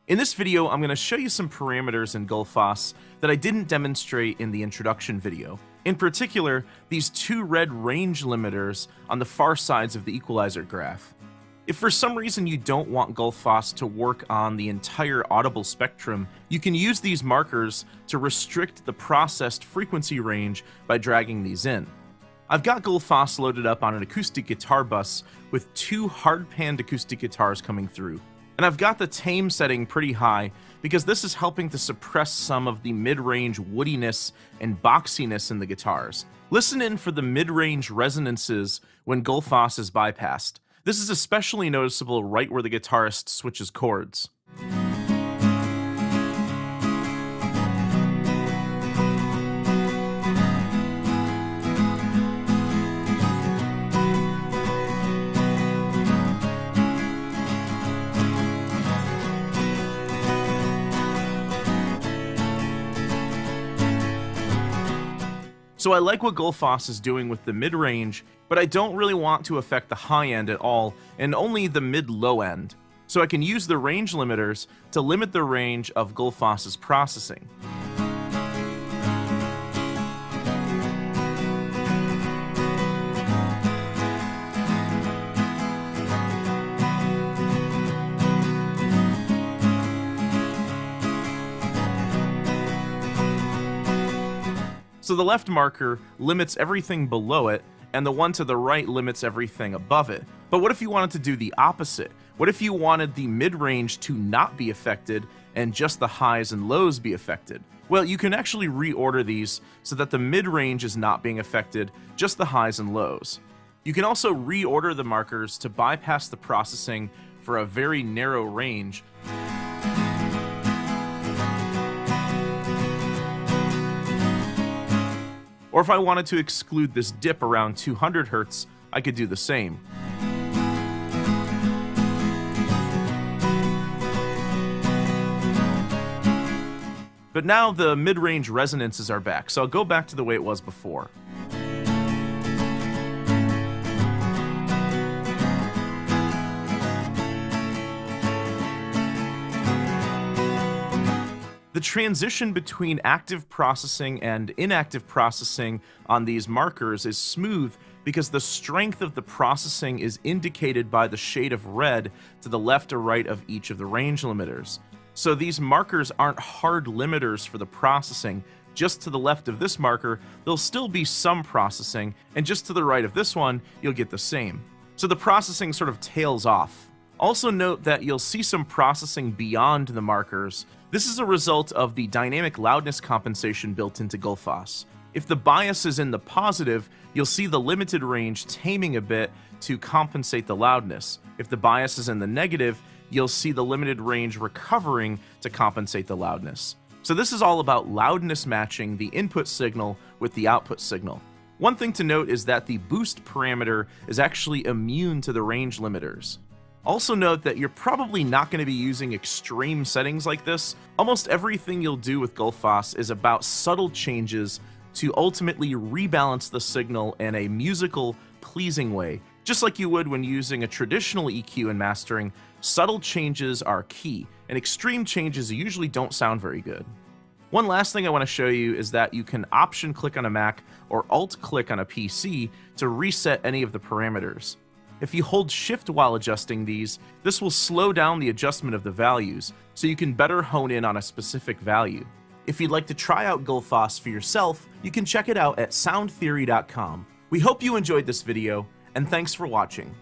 In this video, I'm going to show you some parameters in Gullfoss that I didn't demonstrate in the introduction video. In particular, these two red range limiters on the far sides of the equalizer graph. If for some reason you don't want Gullfoss to work on the entire audible spectrum, you can use these markers to restrict the processed frequency range by dragging these in. I've got Gullfoss loaded up on an acoustic guitar bus with two hard-panned acoustic guitars coming through. And I've got the tame setting pretty high because this is helping to suppress some of the mid-range woodiness and boxiness in the guitars. Listen in for the mid-range resonances when Gullfoss is bypassed. This is especially noticeable right where the guitarist switches chords. So I like what Gullfoss is doing with the mid-range, but I don't really want to affect the high end at all, and only the mid-low end. So I can use the range limiters to limit the range of Gullfoss's processing. So the left marker limits everything below it, and the one to the right limits everything above it. But what if you wanted to do the opposite? What if you wanted the mid-range to not be affected, and just the highs and lows be affected? Well, you can actually reorder these so that the mid-range is not being affected, just the highs and lows. You can also reorder the markers to bypass the processing for a very narrow range. Or if I wanted to exclude this dip around 200 Hz, I could do the same. But now the mid-range resonances are back, so I'll go back to the way it was before. The transition between active processing and inactive processing on these markers is smooth because the strength of the processing is indicated by the shade of red to the left or right of each of the range limiters. So these markers aren't hard limiters for the processing. Just to the left of this marker, there'll still be some processing, and just to the right of this one, you'll get the same. So the processing sort of tails off. Also note that you'll see some processing beyond the markers. This is a result of the dynamic loudness compensation built into Gullfoss. If the bias is in the positive, you'll see the limited range taming a bit to compensate the loudness. If the bias is in the negative, you'll see the limited range recovering to compensate the loudness. So this is all about loudness matching the input signal with the output signal. One thing to note is that the boost parameter is actually immune to the range limiters. Also note that you're probably not going to be using extreme settings like this. Almost everything you'll do with Gullfoss is about subtle changes to ultimately rebalance the signal in a musical, pleasing way. Just like you would when using a traditional EQ in mastering, subtle changes are key, and extreme changes usually don't sound very good. One last thing I want to show you is that you can option click on a Mac or alt click on a PC to reset any of the parameters. If you hold shift while adjusting these, this will slow down the adjustment of the values, so you can better hone in on a specific value. If you'd like to try out Gullfoss for yourself, you can check it out at ③SoundTheory.com. We hope you enjoyed this video, and thanks for watching.